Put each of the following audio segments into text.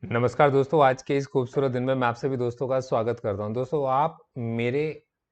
नमस्कार दोस्तों, आज के इस खूबसूरत दिन में मैं आप सभी दोस्तों का स्वागत करता हूं। दोस्तों, आप मेरे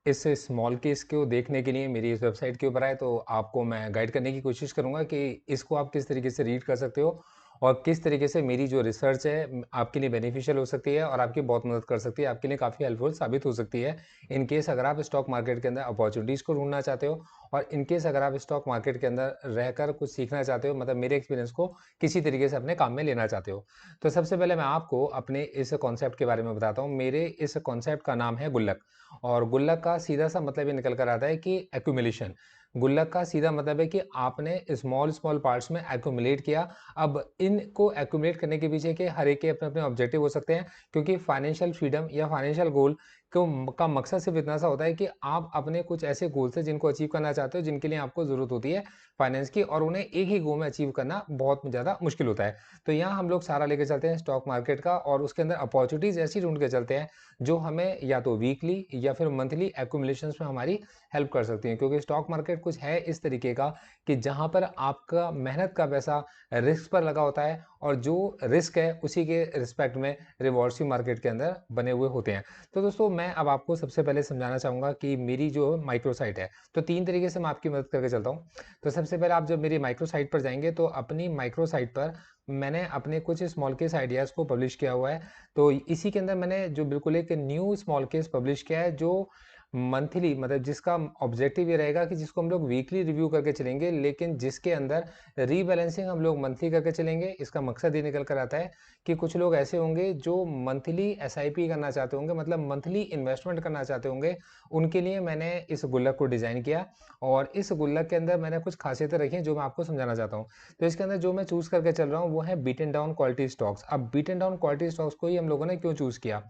इस स्मॉल केस को देखने के लिए मेरी इस वेबसाइट के ऊपर आए तो आपको मैं गाइड करने की कोशिश करूंगा कि इसको आप किस तरीके से रीड कर सकते हो और किस तरीके से मेरी जो रिसर्च है आपके लिए बेनिफिशियल हो सकती है और आपकी बहुत मदद कर सकती है, आपके लिए काफ़ी हेल्पफुल साबित हो सकती है। इन केस अगर आप स्टॉक मार्केट के अंदर अपॉर्चुनिटीज़ को ढूंढना चाहते हो और इन केस अगर आप स्टॉक मार्केट के अंदर रहकर कुछ सीखना चाहते हो, मतलब मेरे एक्सपीरियंस को किसी तरीके से अपने काम में लेना चाहते हो। तो सबसे पहले मैं आपको अपने इस कॉन्सेप्ट के बारे में बताता हूँ। मेरे इस कॉन्सेप्ट का नाम है गुल्लक और गुल्लक का सीधा-सा मतलब ये निकल कर आता है कि एक्यूमुलेशन। गुल्लक का सीधा मतलब है कि आपने स्मॉल-स्मॉल पार्ट्स में एक्यूमुलेट किया। अब इनको एक्यूमुलेट करने के पीछे के हर एक के अपने-अपने ऑब्जेक्टिव हो सकते हैं, क्योंकि फाइनेंशियल फ्रीडम या फाइनेंशियल गोल का मकसद सिर्फ इतना सा होता है कि आप अपने कुछ ऐसे गोल्स हैं जिनको अचीव करना चाहते हो, जिनके लिए आपको ज़रूरत होती है फाइनेंस की, और उन्हें एक ही गो में अचीव करना बहुत ज़्यादा मुश्किल होता है। तो यहाँ हम लोग सारा लेके चलते हैं स्टॉक मार्केट का और उसके अंदर अपॉर्चुनिटीज ऐसी ढूंढ के चलते हैं जो हमें या तो वीकली या फिर मंथली एक्यूमुलेशंस में हमारी हेल्प कर सकती हैं, क्योंकि स्टॉक मार्केट कुछ है इस तरीके का कि जहां पर आपका मेहनत का पैसा रिस्क पर लगा होता है और जो रिस्क है उसी के रिस्पेक्ट में रिवॉर्ड्स भी मार्केट के अंदर बने हुए होते हैं। तो दोस्तों, मैं अब आपको सबसे पहले समझाना चाहूंगा कि मेरी जो माइक्रो साइट है, तो तीन तरीके से मैं आपकी मदद करके चलता हूँ। तो सबसे पहले आप जब मेरी माइक्रो साइट पर जाएंगे तो अपनी माइक्रो साइट पर मैंने अपने कुछ स्मॉल केस आइडियाज़ को पब्लिश किया हुआ है। तो इसी के अंदर मैंने जो बिल्कुल एक न्यू स्मॉल केस पब्लिश किया है, जो मंथली मतलब जिसका ऑब्जेक्टिव ये रहेगा कि जिसको हम लोग वीकली रिव्यू करके चलेंगे, लेकिन जिसके अंदर रीबैलेंसिंग हम लोग मंथली करके चलेंगे। इसका मकसद ये निकल कर आता है कि कुछ लोग ऐसे होंगे जो मंथली एसआईपी करना चाहते होंगे, मतलब मंथली इन्वेस्टमेंट करना चाहते होंगे। उनके लिए मैंने इस गुल्लक को डिज़ाइन किया और इस गुल्लक के अंदर मैंने कुछ खासियतें रखी हैं जो मैं आपको समझाना चाहता हूँ। तो इसके अंदर जो मैं चूज़ करके चल रहा हूँ वो है बीटन डाउन क्वालिटी स्टॉक्स। अब बीटन डाउन क्वालिटी स्टॉक्स को ही हम लोगों ने क्यों चूज़ किया?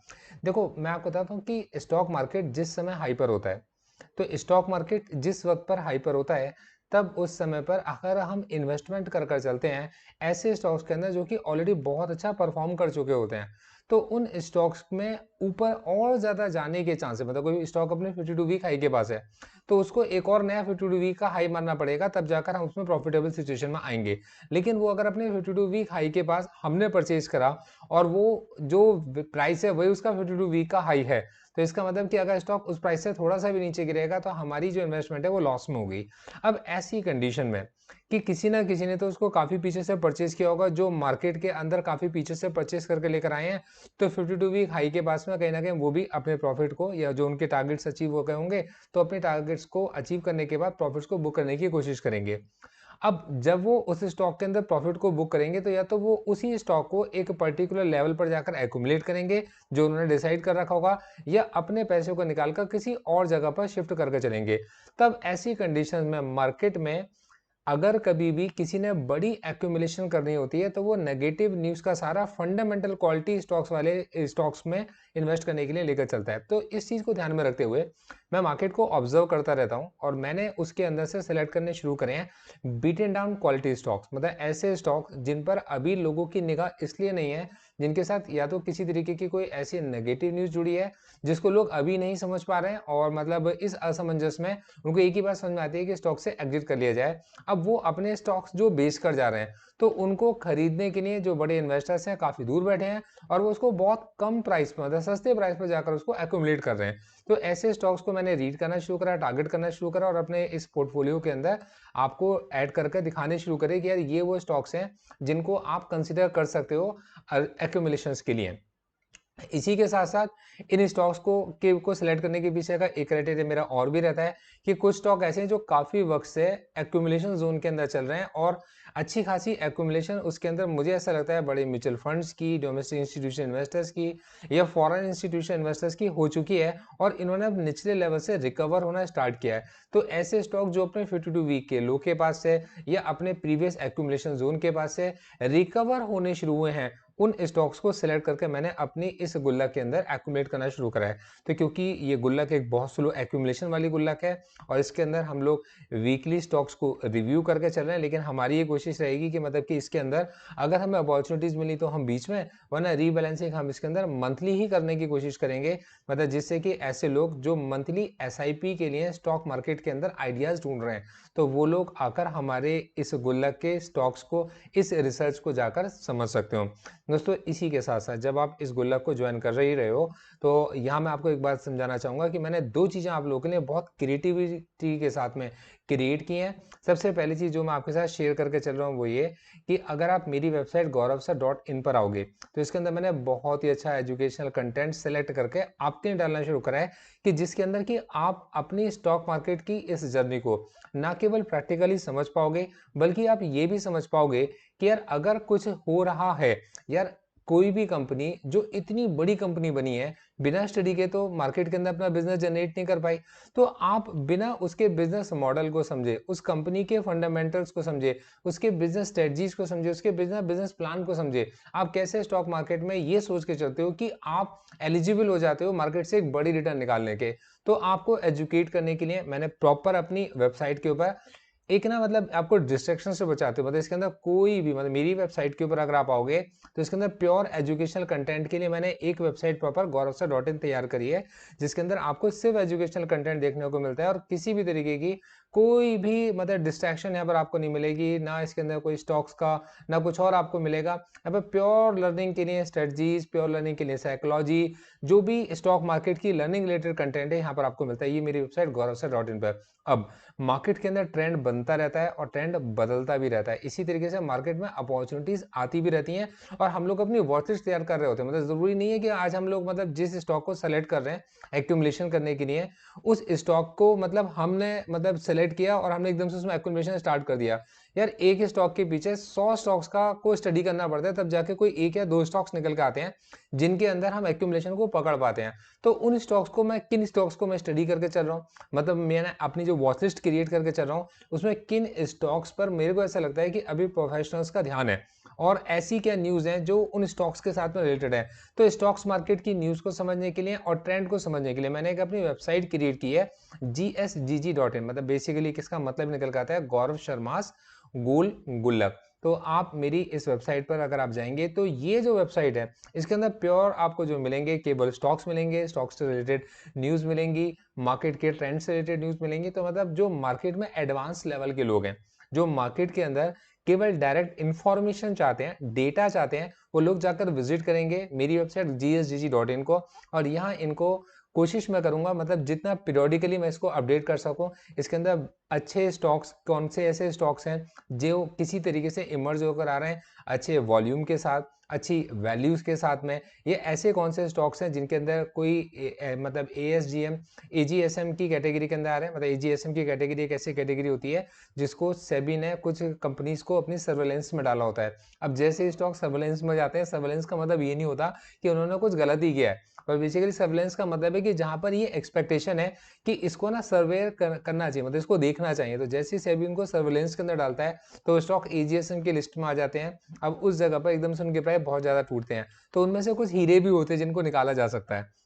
देखो, मैं आपको बताता हूँ कि स्टॉक मार्केट जिस समय हाइपर होता है, तो स्टॉक मार्केट जिस वक्त पर हाइपर होता है, तब उस समय पर अगर हम इन्वेस्टमेंट कर कर चलते हैं ऐसे स्टॉक्स के अंदर जो कि ऑलरेडी बहुत अच्छा परफॉर्म कर चुके होते हैं, तो उन स्टॉक्स में ऊपर और ज़्यादा जाने के चांस है। मतलब कोई स्टॉक अपने 52 वीक हाई के पास है, तो उसको एक और नया 52 वीक का हाई मारना पड़ेगा, तब जाकर हम उसमें प्रॉफिटेबल सिचुएशन में आएंगे। लेकिन वो अगर अपने 52 वीक हाई के पास हमने परचेज करा और वो जो प्राइस है वही उसका 52 वीक का हाई है, तो इसका मतलब कि अगर स्टॉक उस प्राइस से थोड़ा सा भी नीचे गिरेगा तो हमारी जो इन्वेस्टमेंट है वो लॉस में होगी। अब ऐसी कंडीशन में कि किसी ना किसी ने तो उसको काफी पीछे से परचेज किया होगा, जो मार्केट के अंदर काफी पीछे से परचेज करके लेकर आए हैं, तो 52 वीक हाई के पास में कहीं ना कहीं वो भी अपने प्रॉफिट को या जो उनके टारगेट्स अचीव हो गए होंगे, तो अपने टारगेट्स को अचीव करने के बाद प्रॉफिट्स को बुक करने की कोशिश करेंगे। अब जब वो उस स्टॉक के अंदर प्रॉफिट को बुक करेंगे, तो या तो वो उसी स्टॉक को एक पर्टिकुलर लेवल पर जाकर एक्यूमुलेट करेंगे जो उन्होंने डिसाइड कर रखा होगा, या अपने पैसे को निकालकर किसी और जगह पर शिफ्ट करके चलेंगे। तब ऐसी कंडीशन में मार्केट में अगर कभी भी किसी ने बड़ी एक्यूमुलेशन करनी होती है, तो वो नेगेटिव न्यूज़ का सारा फंडामेंटल क्वालिटी स्टॉक्स वाले स्टॉक्स में इन्वेस्ट करने के लिए लेकर चलता है। तो इस चीज़ को ध्यान में रखते हुए मैं मार्केट को ऑब्जर्व करता रहता हूँ और मैंने उसके अंदर से सेलेक्ट करने शुरू करे हैं बीटन डाउन क्वालिटी स्टॉक्स, मतलब ऐसे स्टॉक्स जिन पर अभी लोगों की निगाह इसलिए नहीं है, जिनके साथ या तो किसी तरीके की कोई ऐसी नेगेटिव न्यूज़ जुड़ी है जिसको लोग अभी नहीं समझ पा रहे हैं, और मतलब इस असमंजस में उनको एक ही बात समझ में आती है कि स्टॉक से एग्जिट कर लिया जाए। अब वो अपने स्टॉक्स जो बेच कर जा रहे हैं, तो उनको खरीदने के लिए जो बड़े इन्वेस्टर्स हैं काफ़ी दूर बैठे हैं और वो उसको बहुत कम प्राइस पर, मतलब सस्ते प्राइस पर जाकर उसको एक्यूमुलेट कर रहे हैं। तो ऐसे स्टॉक्स को मैंने रीड करना शुरू करा, टारगेट करना शुरू करा और अपने इस पोर्टफोलियो के अंदर आपको ऐड करके दिखाने शुरू करे कि यार ये वो स्टॉक्स हैं जिनको आप कंसिडर कर सकते हो एक्यूमुलेशंस के लिए। इसी के साथ-साथ इन स्टॉक्स को सेलेक्ट करने के पीछे का एक क्राइटेरिया मेरा और भी रहता है कि कुछ स्टॉक ऐसे हैं जो काफ़ी वक़्त से एक्यूमुलेशन ज़ोन के अंदर चल रहे हैं और अच्छी खासी एक्यूमुलेशन उसके अंदर मुझे ऐसा लगता है बड़े म्यूचुअल फंड्स की, डोमेस्टिक इंस्टीट्यूशन इन्वेस्टर्स की या फॉरेन इंस्टीट्यूशन इन्वेस्टर्स की हो चुकी है और इन्होंने अब निचले लेवल से रिकवर होना स्टार्ट किया है। तो ऐसे स्टॉक जो अपने 52 वीक के लो के पास से या अपने प्रीवियस एक्यूमुलेशन ज़ोन के पास से रिकवर होने शुरू हुए हैं, उन स्टॉक्स को सेलेक्ट करके मैंने अपनी इस गुल्लक के अंदर एक्यूमुलेट करना शुरू करा है। तो क्योंकि ये गुल्लक एक बहुत स्लो एक्यूमुलेशन वाली गुल्लक है और इसके अंदर हम लोग वीकली स्टॉक्स को रिव्यू करके चल रहे हैं, लेकिन हमारी ये कोशिश रहेगी कि मतलब कि इसके अंदर अगर हमें अपॉर्चुनिटीज मिली तो हम बीच में, वरना रीबैलेंसिंग हम इसके अंदर मंथली ही करने की कोशिश करेंगे। मतलब जिससे कि ऐसे लोग जो मंथली एसआईपी के लिए स्टॉक मार्केट के अंदर आइडियाज ढूंढ रहे हैं, तो वो लोग आकर हमारे इस गुल्लक के स्टॉक्स को, इस रिसर्च को जाकर समझ सकते हो। दोस्तों इसी के साथ साथ जब आप इस गुल्लक को ज्वाइन कर ही रहे हो, तो यहाँ मैं आपको एक बात समझाना चाहूँगा कि मैंने 2 चीज़ें आप लोगों के लिए बहुत क्रिएटिविटी के साथ में क्रिएट की हैं। सबसे पहली चीज़ जो मैं आपके साथ शेयर करके चल रहा हूँ वो ये कि अगर आप मेरी वेबसाइट gauravsir.in पर आओगे, तो इसके अंदर मैंने बहुत ही अच्छा एजुकेशनल कंटेंट सेलेक्ट करके आपके लिए डालना शुरू करा है कि जिसके अंदर कि आप अपनी स्टॉक मार्केट की इस जर्नी को ना केवल प्रैक्टिकली समझ पाओगे, बल्कि आप ये भी समझ पाओगे कि यार अगर कुछ हो रहा है, यार कोई भी कंपनी जो इतनी बड़ी कंपनी बनी है, बिना स्टडी के तो मार्केट के अंदर अपना बिजनेस जनरेट नहीं कर पाई। तो आप बिना उसके बिजनेस मॉडल को समझे, उस कंपनी के फंडामेंटल्स को समझे, उसके बिजनेस स्ट्रेटजीज को समझे, उसके बिजनेस प्लान को समझे, आप कैसे स्टॉक मार्केट में ये सोच के चलते हो कि आप एलिजिबल हो जाते हो मार्केट से एक बड़ी रिटर्न निकालने के। तो आपको एजुकेट करने के लिए मैंने प्रॉपर अपनी वेबसाइट के ऊपर एक ना मतलब आपको डिस्ट्रैक्शन से बचाते हो, मतलब इसके अंदर कोई भी, मतलब मेरी वेबसाइट के ऊपर अगर आप आओगे तो इसके अंदर प्योर एजुकेशनल कंटेंट के लिए मैंने एक वेबसाइट प्रॉपर gauravsir.in तैयार करी है, जिसके अंदर आपको सिर्फ एजुकेशनल कंटेंट देखने को मिलता है और किसी भी तरीके की कोई भी मतलब डिस्ट्रैक्शन यहाँ पर आपको नहीं मिलेगी, ना इसके अंदर कोई स्टॉक्स का ना कुछ और आपको मिलेगा। यहाँ पर प्योर लर्निंग के लिए स्ट्रेटजीज, प्योर लर्निंग के लिए साइकोलॉजी, जो भी स्टॉक मार्केट की लर्निंग रिलेटेड कंटेंट है यहाँ पर आपको मिलता है। ये मेरी वेबसाइट gauravsir.in पर। अब मार्केट के अंदर ट्रेंड बनता रहता है और ट्रेंड बदलता भी रहता है, इसी तरीके से मार्केट में अपॉर्चुनिटीज आती भी रहती हैं और हम लोग अपनी वॉच लिस्ट तैयार कर रहे होते हैं। मतलब जरूरी नहीं है कि आज हम लोग मतलब जिस स्टॉक को सेलेक्ट कर रहे हैं एक्यूमुलेशन करने के लिए, उस स्टॉक को मतलब हमने मतलब सेलेक्ट किया और हमने एकदम से उसमें एक्यूमुलेशन स्टार्ट कर दिया। यार एक स्टॉक के पीछे 100 स्टॉक्स का को स्टडी करना पड़ता है, तब जाके कोई एक या दो स्टॉक्स निकल के आते हैं जिनके अंदर हम एक्यूमुलेशन को पकड़ पाते हैं। तो उन स्टॉक्स को मैं, किन स्टॉक्स को मैं स्टडी करके चल रहा हूँ, मतलब मैंने अपनी जो वॉच लिस्ट क्रिएट करके चल रहा हूँ, उसमें किन स्टॉक्स पर मेरे को ऐसा लगता है कि अभी प्रोफेशनल्स का ध्यान है और ऐसी क्या न्यूज़ है जो उन स्टॉक्स के साथ में रिलेटेड है। तो स्टॉक्स मार्केट की न्यूज़ को समझने के लिए और ट्रेंड को समझने के लिए मैंने एक अपनी वेबसाइट क्रिएट की है gsgg.in, मतलब बेसिकली किसका मतलब निकल के आता है गौरव शर्मास गोल गुल्लक। तो आप मेरी इस वेबसाइट पर अगर आप जाएंगे तो ये जो वेबसाइट है इसके अंदर प्योर आपको जो मिलेंगे केवल स्टॉक्स मिलेंगे, स्टॉक्स से रिलेटेड न्यूज़ मिलेंगी, मार्केट के ट्रेंड से रिलेटेड न्यूज़ मिलेंगी। तो मतलब जो मार्केट में एडवांस लेवल के लोग हैं, जो मार्केट के अंदर केवल डायरेक्ट इंफॉर्मेशन चाहते हैं, डेटा चाहते हैं, वो लोग जाकर विजिट करेंगे मेरी वेबसाइट gsgg.in को, और यहाँ इनको कोशिश मैं करूंगा मतलब जितना पीरियोडिकली मैं इसको अपडेट कर सकूं। इसके अंदर अच्छे स्टॉक्स, कौन से ऐसे स्टॉक्स हैं जो किसी तरीके से इमर्ज होकर आ रहे हैं अच्छे वॉल्यूम के साथ, अच्छी वैल्यूज के साथ में, ये ऐसे कौन से स्टॉक्स हैं जिनके अंदर कोई मतलब ASGM AGSM की कैटेगरी के अंदर आ रहे हैं। मतलब AGSM की कैटेगरी एक ऐसी कैटेगरी होती है जिसको सेबी ने कुछ कंपनीज को अपनी सर्वेलेंस में डाला होता है। अब जैसे स्टॉक सर्वेलेंस में जाते हैं, सर्वेलेंस का मतलब ये नहीं होता कि उन्होंने कुछ गलती किया है, पर बेसिकली सर्वेलेंस का मतलब है कि जहां पर ये एक्सपेक्टेशन है कि इसको ना सर्वे करना चाहिए, मतलब इसको देखना चाहिए। तो जैसे ही सेबी उनको सर्वेलेंस के अंदर डालता है तो स्टॉक AGSM की लिस्ट में आ जाते हैं। अब उस जगह पर एकदम से उनके प्राइस बहुत ज्यादा टूटते हैं, तो उनमें से कुछ हीरे भी होते हैं जिनको निकाला जा सकता है।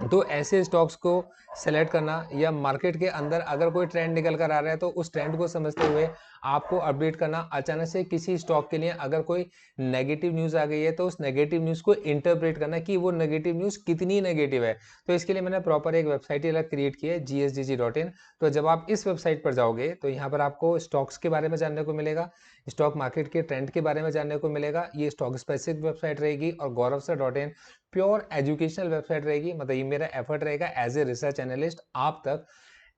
तो ऐसे स्टॉक्स को सेलेक्ट करना, या मार्केट के अंदर अगर कोई ट्रेंड निकल कर आ रहा है तो उस ट्रेंड को समझते हुए आपको अपडेट करना। अचानक से किसी स्टॉक के लिए अगर कोई नेगेटिव न्यूज आ गई है तो उस नेगेटिव न्यूज को इंटरप्रेट करना कि वो नेगेटिव न्यूज कितनी नेगेटिव है। तो इसके लिए मैंने प्रॉपर एक वेबसाइट अलग क्रिएट की है gsgg.in। तो जब आप इस वेबसाइट पर जाओगे तो यहाँ पर आपको स्टॉक्स के बारे में जानने को मिलेगा, स्टॉक मार्केट के ट्रेंड के बारे में जानने को मिलेगा। ये स्टॉक स्पेसिफिक वेबसाइट रहेगी और gauravsir.in प्योर एजुकेशनल वेबसाइट रहेगी। मतलब ये मेरा एफर्ट रहेगा एज ए रिसर्च एनालिस्ट आप तक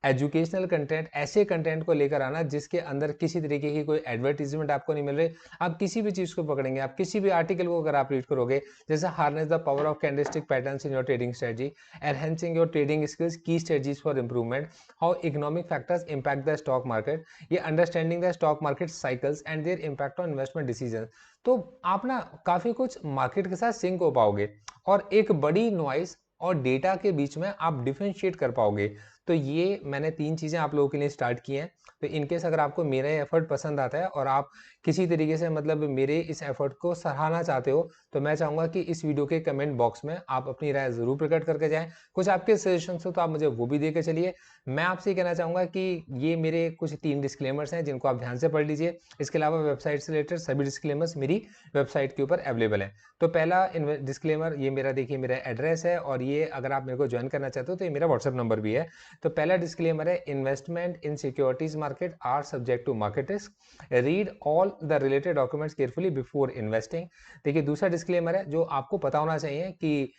एजुकेशनल कंटेंट, ऐसे कंटेंट को लेकर आना जिसके अंदर किसी तरीके की कोई एडवर्टीजमेंट आपको नहीं मिल रही। आप किसी भी चीज को पकड़ेंगे, आप किसी भी आर्टिकल को अगर आप रीड करोगे, जैसे harness the power of candlestick patterns in your trading strategy, enhancing your trading skills, key strategies for improvement, how economic factors impact the stock market, ये understanding the stock market cycles and their impact on investment decision. तो आप ना काफी कुछ market के साथ sink हो पाओगे और एक बड़ी नॉइस और डेटा के बीच में आप डिफरेंशिएट कर पाओगे। तो ये मैंने 3 चीजें आप लोगों के लिए स्टार्ट की हैं। तो इनकेस अगर आपको मेरा एफर्ट पसंद आता है और आप किसी तरीके से मतलब मेरे इस एफर्ट को सराहना चाहते हो, तो मैं चाहूंगा कि इस वीडियो के कमेंट बॉक्स में आप अपनी राय जरूर प्रकट करके जाएं। कुछ आपके सजेशंस हो तो आप मुझे वो भी दे के चलिए। मैं आपसे कहना चाहूंगा कि ये मेरे कुछ 3 डिस्क्लेमर्स हैं जिनको आप ध्यान से पढ़ लीजिए। इसके अलावा वेबसाइट से रिलेटेड सभी डिस्क्लेमर्स मेरी वेबसाइट के ऊपर अवेलेबल है। तो पहला डिस्क्लेमर ये मेरा देखिए, मेरा एड्रेस है और ये अगर आप मेरे को ज्वाइन करना चाहते हो तो ये मेरा व्हाट्सएप नंबर भी है। तो पहला डिस्क्लेमर है, investment in securities market are subject to market risk, read all the related documents carefully before investing. देखिए दूसरा डिस्क्लेमर है जो आपको पता होना चाहिए कि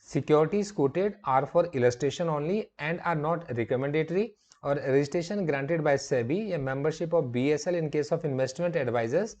securities quoted are for illustration only and are not recommendatory, और registration granted by SEBI या membership of BSL in case of investment advisors,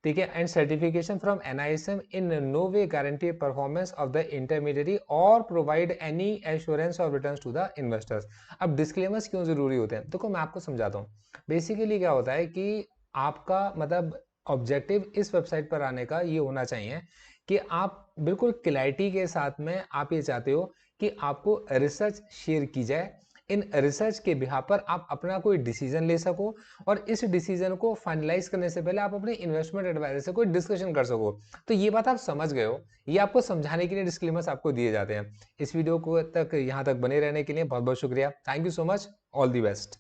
ठीक है, and certification from NISM in no way guarantee performance of the intermediary or provide any assurance of returns to the investors। अब disclaimers क्यों जरूरी होते हैं, देखो मैं आपको समझाता हूँ। बेसिकली क्या होता है कि आपका मतलब ऑब्जेक्टिव इस वेबसाइट पर आने का ये होना चाहिए कि आप बिल्कुल क्लैरिटी के साथ में आप ये चाहते हो कि आपको रिसर्च शेयर की जाए, इन रिसर्च के बिहाफ पर आप अपना कोई डिसीजन ले सको, और इस डिसीजन को फाइनलाइज करने से पहले आप अपने इन्वेस्टमेंट एडवाइजर से कोई डिस्कशन कर सको। तो ये बात आप समझ गए हो, ये आपको समझाने के लिए डिस्क्लेमर्स आपको दिए जाते हैं। इस वीडियो को तक यहाँ तक बने रहने के लिए बहुत बहुत शुक्रिया। Thank you so much, all the best.